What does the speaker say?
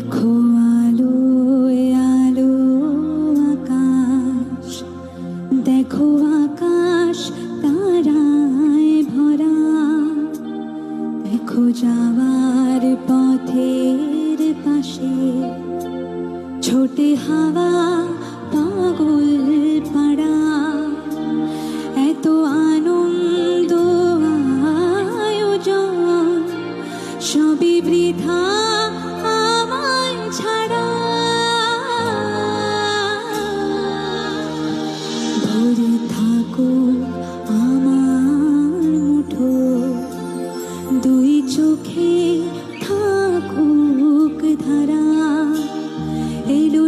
দেখো আলো আলো আকাশ, দেখো আকাশ তারায় ভরা, দেখো যাওয়ার পথের পাশে ছোটে হাওয়া পাগল পাড়া। এত আনন্দ আয়োজন সবই বৃথা আমায় ছাড়া। ভরে থাকো আমার মুঠো, দুই চোখে থাকুক ধারা। এলো